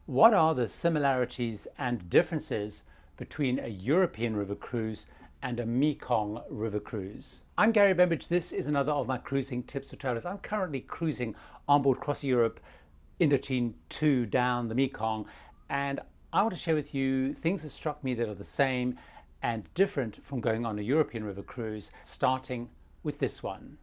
What are the similarities and differences between a European river cruise and a Mekong river cruise? I'm Gary Bembridge. This is another of my cruising tips for travelers. I'm currently cruising on board Cross Europe Indochine 2 down the Mekong, and I want to share with you things that struck me that are the same and different from going on a European river cruise, starting with this one.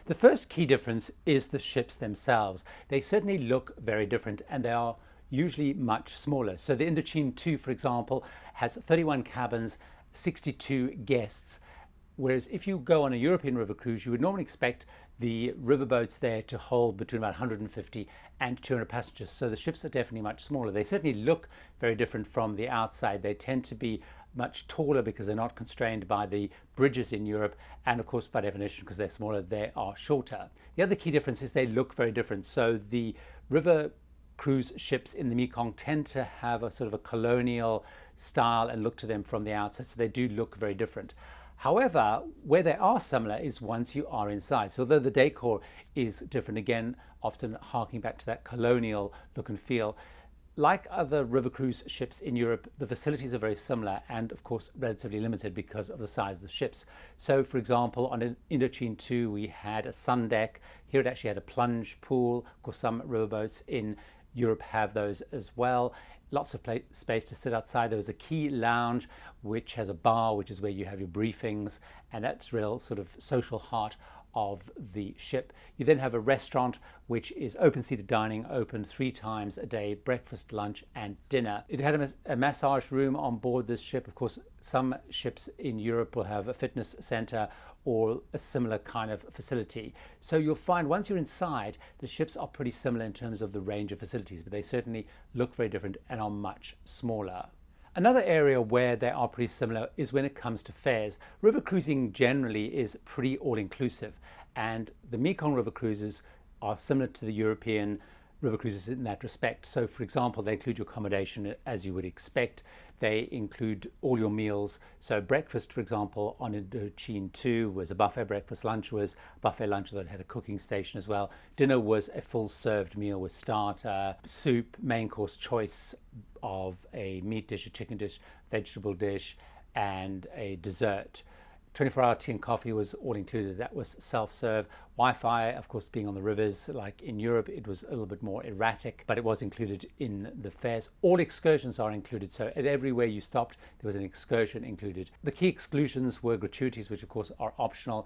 The first key difference is the ships themselves. They certainly look very different, and they are usually much smaller. So the Indochine 2, for example, has 31 cabins, 62 guests, whereas if you go on a European river cruise, you would normally expect the riverboats there to hold between about 150 and 200 passengers. So the ships are definitely much smaller. They certainly look very different from the outside. They tend to be much taller because they're not constrained by the bridges in Europe, and of course by definition, because they're smaller, they are shorter. The other key difference is they look very different. So the river cruise ships in the Mekong tend to have a sort of a colonial style and look to them from the outside, so they do look very different. However, where they are similar is once you are inside. So although the decor is different, again, often harking back to that colonial look and feel, like other river cruise ships in Europe, the facilities are very similar and of course relatively limited because of the size of the ships. So for example, on Indochine 2 we had a sun deck. Here it actually had a plunge pool. Of course, some riverboats in Europe have those as well. Lots of space to sit outside. There was a key lounge which has a bar, which is where you have your briefings, and that's real sort of social heart of the ship. You then have a restaurant which is open seated dining, open 3 times a day, breakfast, lunch and dinner. It had a massage room on board this ship. Of course, some ships in Europe will have a fitness center or a similar kind of facility. So you'll find once you're inside, the ships are pretty similar in terms of the range of facilities, but they certainly look very different and are much smaller. Another area where they are pretty similar is when it comes to fares. River cruising generally is pretty all-inclusive, and the Mekong river cruises are similar to the European river cruises in that respect. So for example, they include your accommodation as you would expect. They include all your meals. So breakfast, for example, on Indochine 2 was a buffet breakfast. Lunch was a buffet lunch that had a cooking station as well. Dinner was a full served meal with starter, soup, main course choice of a meat dish, a chicken dish, vegetable dish, and a dessert. 24-hour tea and coffee was all included. That was self-serve. Wi-Fi, of course, being on the rivers, like in Europe, it was a little bit more erratic, but it was included in the fares. All excursions are included, so at everywhere you stopped, there was an excursion included. The key exclusions were gratuities, which of course are optional.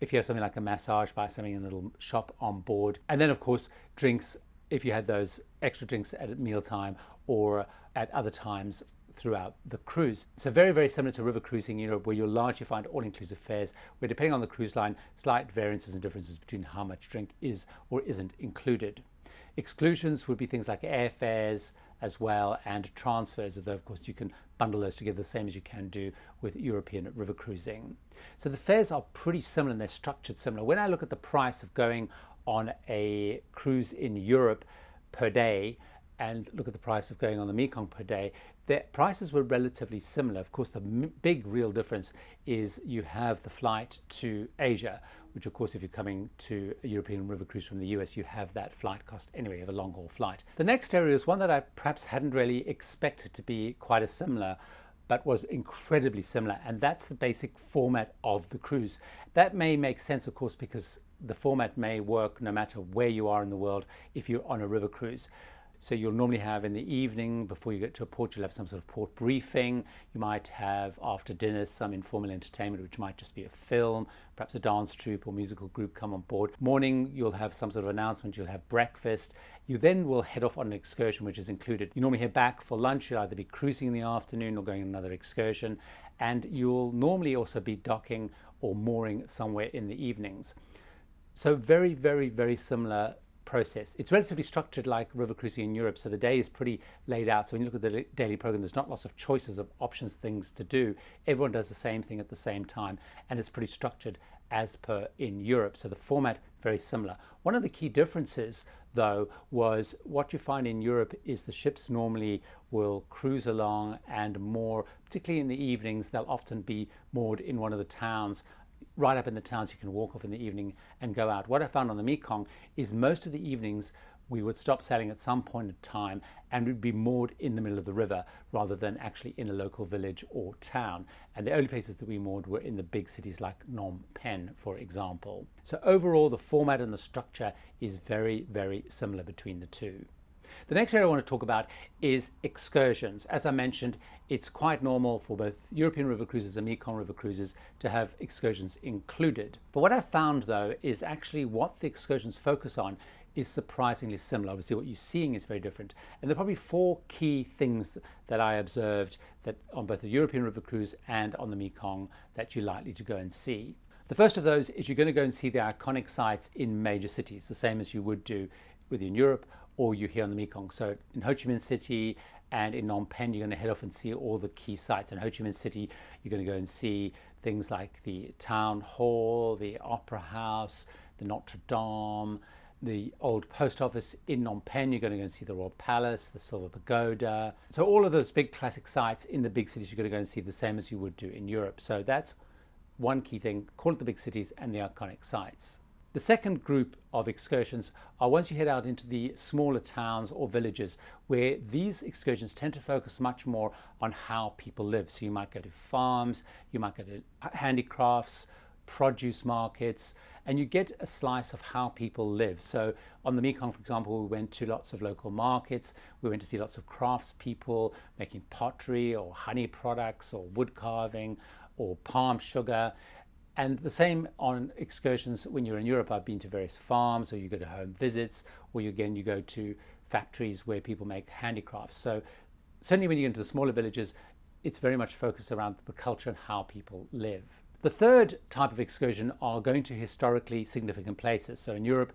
If you have something like a massage, buy something in a little shop on board. And then, of course, drinks, if you had those extra drinks at mealtime or at other times throughout the cruise. So very, very similar to river cruising in Europe, where you'll largely find all-inclusive fares, where depending on the cruise line, slight variances and differences between how much drink is or isn't included. Exclusions would be things like airfares as well, and transfers, although of course you can bundle those together the same as you can do with European river cruising. So the fares are pretty similar and they're structured similar. When I look at the price of going on a cruise in Europe per day and look at the price of going on the Mekong per day, the prices were relatively similar. Of course, the big real difference is you have the flight to Asia, which of course, if you're coming to a European river cruise from the US, you have that flight cost anyway, you have a long haul flight. The next area is one that I perhaps hadn't really expected to be quite as similar, but was incredibly similar, and that's the basic format of the cruise. That may make sense, of course, because the format may work no matter where you are in the world if you're on a river cruise. So you'll normally have in the evening, before you get to a port, you'll have some sort of port briefing. You might have after dinner some informal entertainment, which might just be a film, perhaps a dance troupe or musical group come on board. Morning, you'll have some sort of announcement, you'll have breakfast. You then will head off on an excursion, which is included. You normally head back for lunch. You'll either be cruising in the afternoon or going on another excursion. And you'll normally also be docking or mooring somewhere in the evenings. So very, very, very similar process. It's relatively structured like river cruising in Europe, so the day is pretty laid out. So when you look at the daily program, there's not lots of choices of options, things to do. Everyone does the same thing at the same time, and it's pretty structured as per in Europe. So the format very similar. One of the key differences though was what you find in Europe is the ships normally will cruise along and moor, particularly in the evenings. They'll often be moored in one of the towns right up in the towns. You can walk off in the evening and go out. What I found on the Mekong is most of the evenings we would stop sailing at some point in time and we'd be moored in the middle of the river rather than actually in a local village or town. And the only places that we moored were in the big cities like Phnom Penh, for example. So overall, the format and the structure is very, very similar between the two. The next area I want to talk about is excursions. As I mentioned, it's quite normal for both European river cruises and Mekong River cruises to have excursions included. But what I've found, though, is actually what the excursions focus on is surprisingly similar. Obviously, what you're seeing is very different. And there are probably four key things that I observed that on both the European river cruise and on the Mekong that you're likely to go and see. The first of those is you're going to go and see the iconic sites in major cities, the same as you would do whether in Europe or you're here on the Mekong. So in Ho Chi Minh City and in Phnom Penh, you're going to head off and see all the key sites. In Ho Chi Minh City, you're going to go and see things like the town hall, the opera house, the Notre Dame, the old post office. In Phnom Penh, you're going to go and see the Royal Palace, the Silver Pagoda. So all of those big classic sites in the big cities, you're going to go and see the same as you would do in Europe. So that's one key thing. Call it the big cities and the iconic sites. The second group of excursions are once you head out into the smaller towns or villages, where these excursions tend to focus much more on how people live. So you might go to farms, you might go to handicrafts, produce markets, and you get a slice of how people live. So on the Mekong, for example, we went to lots of local markets. We went to see lots of craftspeople making pottery or honey products or wood carving or palm sugar. And the same on excursions when you're in Europe. I've been to various farms, or you go to home visits, or you go to factories where people make handicrafts. So certainly when you get into the smaller villages, it's very much focused around the culture and how people live. The third type of excursion are going to historically significant places. So in Europe,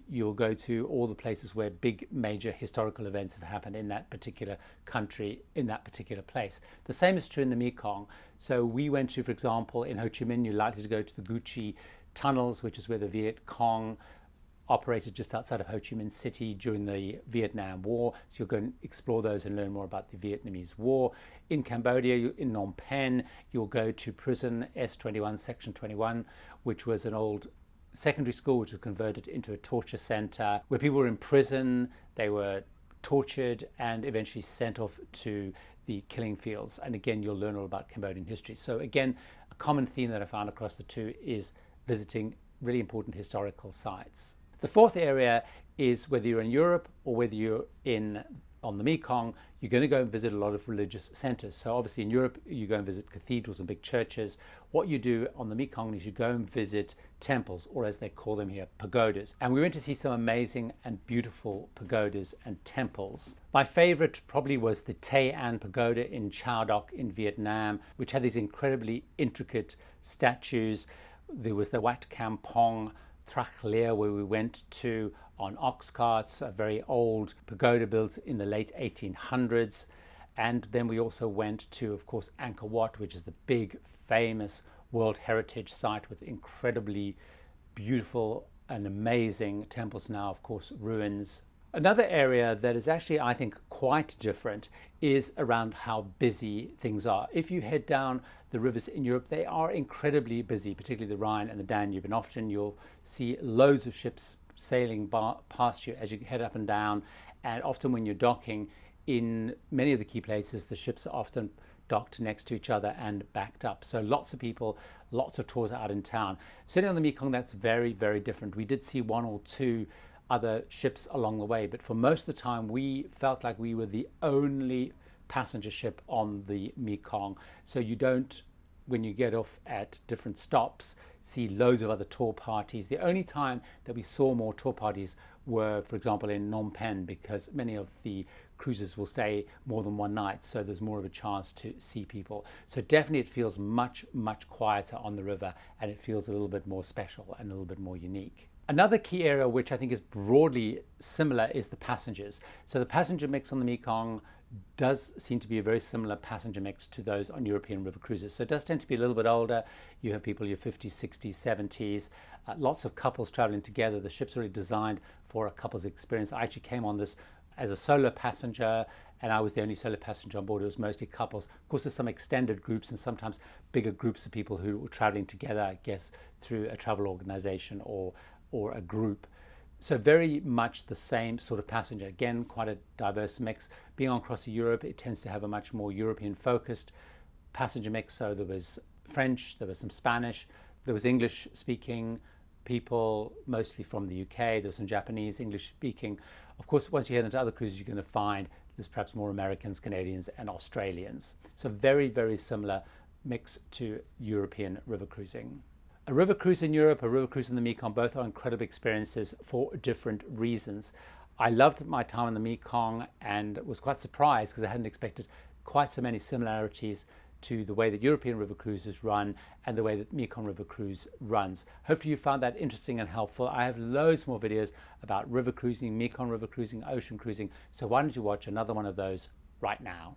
you'll go to all the places where big major historical events have happened in that particular country, in that particular place. The same is true in the Mekong. So we went to, for example, in Ho Chi Minh, you're likely to go to the Gucci tunnels, which is where the Viet Cong operated just outside of Ho Chi Minh City during the Vietnam War. So you'll go and explore those and learn more about the Vietnamese War. In Cambodia, in Phnom Penh, you'll go to prison S21, Section 21, which was an old secondary school which was converted into a torture center where people were in prison, they were tortured and eventually sent off to the killing fields. And again, you'll learn all about Cambodian history. So again, a common theme that I found across the two is visiting really important historical sites. The fourth area is whether you're in Europe or whether you're on the Mekong, you're going to go and visit a lot of religious centers. So obviously in Europe, you go and visit cathedrals and big churches. What you do on the Mekong is you go and visit temples, or as they call them here, pagodas. And we went to see some amazing and beautiful pagodas and temples. My favorite probably was the Tay An Pagoda in Chao Doc in Vietnam, which had these incredibly intricate statues. There was the Wat Kampong Thrak Lia, where we went to on ox carts, a very old pagoda built in the late 1800s. And then we also went to, of course, Angkor Wat, which is the big, famous World Heritage Site with incredibly beautiful and amazing temples, now, of course, ruins. Another area that is actually, I think, quite different is around how busy things are. If you head down the rivers in Europe, they are incredibly busy, particularly the Rhine and the Danube, and often you'll see loads of ships sailing past you as you head up and down. And often when you're docking, in many of the key places, the ships are often docked next to each other and backed up. So lots of people, lots of tours out in town. Certainly on the Mekong, that's very, very different. We did see one or two other ships along the way, but for most of the time we felt like we were the only passenger ship on the Mekong. So you don't, when you get off at different stops, see loads of other tour parties. The only time that we saw more tour parties were, for example, in Phnom Penh, because many of the cruises will stay more than one night, so there's more of a chance to see people. So definitely it feels much, much quieter on the river, and it feels a little bit more special and a little bit more unique. Another key area which I think is broadly similar is the passengers. So the passenger mix on the Mekong does seem to be a very similar passenger mix to those on European river cruises. So it does tend to be a little bit older. You have people in your 50s, 60s, 70s, lots of couples traveling together. The ship's really designed for a couple's experience. I actually came on this as a solo passenger, and I was the only solo passenger on board. It was mostly couples. Of course, there's some extended groups and sometimes bigger groups of people who were traveling together, I guess, through a travel organization or a group. So very much the same sort of passenger. Again, quite a diverse mix. Being on across Europe, it tends to have a much more European focused passenger mix. So there was French, there was some Spanish, there was English speaking people, mostly from the UK, there was some Japanese English speaking. Of course, once you head into other cruises, you're going to find there's perhaps more Americans, Canadians, and Australians. So very, very similar mix to European river cruising. A river cruise in Europe, a river cruise in the Mekong, both are incredible experiences for different reasons. I loved my time in the Mekong and was quite surprised because I hadn't expected quite so many similarities to the way that European river cruises run and the way that Mekong River Cruise runs. Hopefully you found that interesting and helpful. I have loads more videos about river cruising, Mekong River cruising, ocean cruising, so why don't you watch another one of those right now.